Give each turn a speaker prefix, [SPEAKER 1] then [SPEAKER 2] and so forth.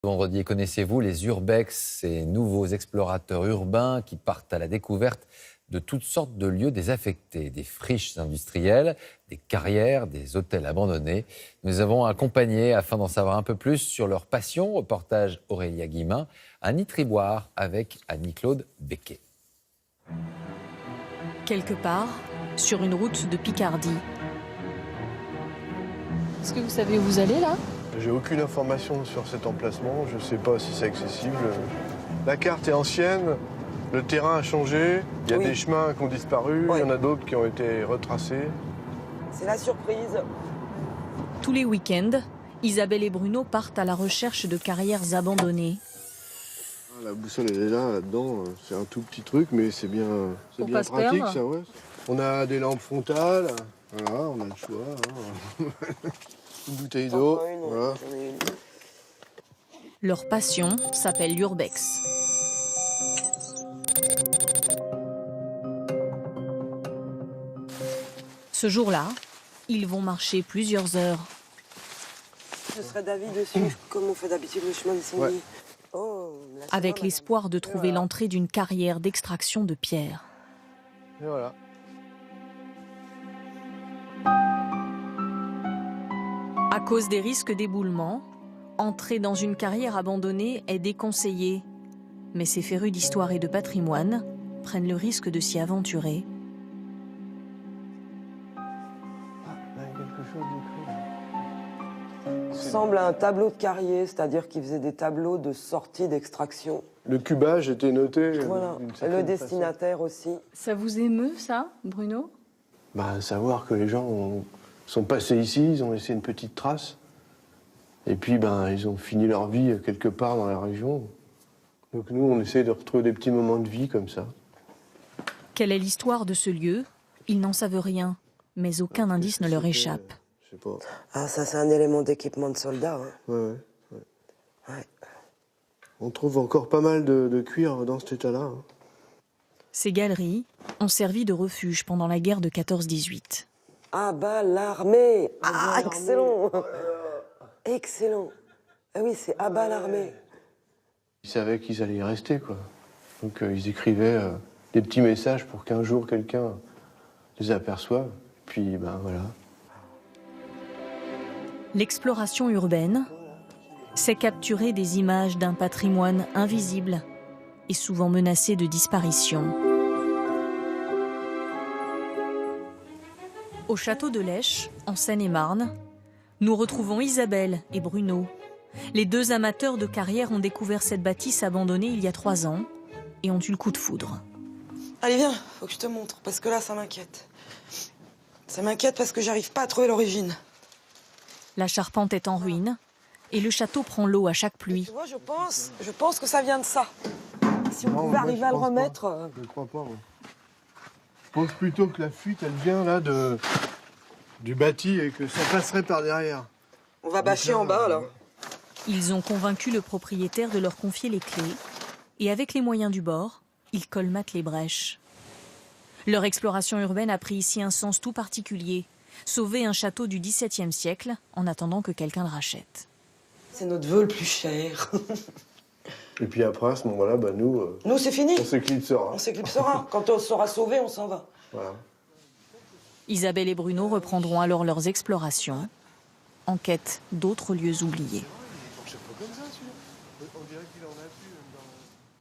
[SPEAKER 1] Vendredi, connaissez-vous les urbex, ces nouveaux explorateurs urbains qui partent à la découverte de toutes sortes de lieux désaffectés, des friches industrielles, des carrières, des hôtels abandonnés. Nous avons accompagné, afin d'en savoir un peu plus sur leur passion, reportage Aurélia Guimin, à Nitriboire avec Annie-Claude Becquet.
[SPEAKER 2] Quelque part, sur une route de Picardie. Est-ce que vous savez où vous allez là ?
[SPEAKER 3] J'ai aucune information sur cet emplacement, je ne sais pas si c'est accessible. La carte est ancienne, le terrain a changé, il y a des chemins qui ont disparu, il y en a d'autres qui ont été retracés.
[SPEAKER 4] C'est la surprise.
[SPEAKER 2] Tous les week-ends, Isabelle et Bruno partent à la recherche de carrières abandonnées.
[SPEAKER 3] La boussole elle est là-dedans, c'est un tout petit truc, mais c'est bien pratique ça, ouais. On a des lampes frontales, voilà, on a le choix. Une bouteille d'eau, voilà.
[SPEAKER 2] Leur passion s'appelle l'urbex. Ce jour-là, ils vont marcher plusieurs heures.
[SPEAKER 4] Je serais d'avis de suivre comme on fait d'habitude le chemin d'incendie.
[SPEAKER 3] Ouais.
[SPEAKER 2] Avec l'espoir de trouver l'entrée d'une carrière d'extraction de pierre.
[SPEAKER 3] Et voilà.
[SPEAKER 2] À cause des risques d'éboulement, entrer dans une carrière abandonnée est déconseillé. Mais ces férus d'histoire et de patrimoine prennent le risque de s'y aventurer.
[SPEAKER 3] Là, il y a quelque chose d'écrit.
[SPEAKER 4] Ça ressemble à un tableau de carrier, c'est-à-dire qu'il faisait des tableaux de sortie d'extraction.
[SPEAKER 3] Le cubage était noté.
[SPEAKER 4] Voilà, le destinataire aussi.
[SPEAKER 2] Ça vous émeut, ça, Bruno ?
[SPEAKER 3] Savoir que les gens sont passés ici, ils ont laissé une petite trace. Et puis, ils ont fini leur vie quelque part dans la région. Donc nous, on essaie de retrouver des petits moments de vie comme ça.
[SPEAKER 2] Quelle est l'histoire de ce lieu ? Ils n'en savent rien, mais aucun indice ne leur échappe.
[SPEAKER 3] Je sais pas.
[SPEAKER 4] Ah, ça, c'est un élément d'équipement de soldat. Hein.
[SPEAKER 3] Ouais. On trouve encore pas mal de cuir dans cet état-là. Hein.
[SPEAKER 2] Ces galeries ont servi de refuge pendant la guerre de 14-18.
[SPEAKER 4] Ah bah l'armée. Ah, excellent. Excellent. Ah oui, c'est à bas l'armée.
[SPEAKER 3] Ils savaient qu'ils allaient y rester, quoi. Donc ils écrivaient des petits messages pour qu'un jour quelqu'un les aperçoive. Puis voilà.
[SPEAKER 2] L'exploration urbaine, c'est capturer des images d'un patrimoine invisible et souvent menacé de disparition. Au château de Lèche, en Seine-et-Marne, nous retrouvons Isabelle et Bruno. Les deux amateurs de carrière ont découvert cette bâtisse abandonnée il y a 3 ans et ont eu le coup de foudre.
[SPEAKER 4] Allez, viens, faut que je te montre, parce que là, ça m'inquiète. Ça m'inquiète parce que j'arrive pas à trouver l'origine.
[SPEAKER 2] La charpente est en ruine et le château prend l'eau à chaque pluie.
[SPEAKER 4] Tu vois, je pense que ça vient de ça. Si on pouvait arriver à le remettre...
[SPEAKER 3] Je ne crois pas, moi. Je pense plutôt que la fuite, elle vient là du bâti et que ça passerait par derrière.
[SPEAKER 4] On va bâcher en bas, là.
[SPEAKER 2] Ils ont convaincu le propriétaire de leur confier les clés et avec les moyens du bord, ils colmatent les brèches. Leur exploration urbaine a pris ici un sens tout particulier. Sauver un château du XVIIe siècle en attendant que quelqu'un le rachète.
[SPEAKER 4] C'est notre vœu le plus cher.
[SPEAKER 3] Et puis après, à ce moment-là, nous,
[SPEAKER 4] c'est fini.
[SPEAKER 3] On s'éclipsera.
[SPEAKER 4] On s'éclipsera. Quand on sera sauvé, on s'en va.
[SPEAKER 3] Voilà.
[SPEAKER 2] Isabelle et Bruno reprendront alors leurs explorations en quête d'autres lieux oubliés.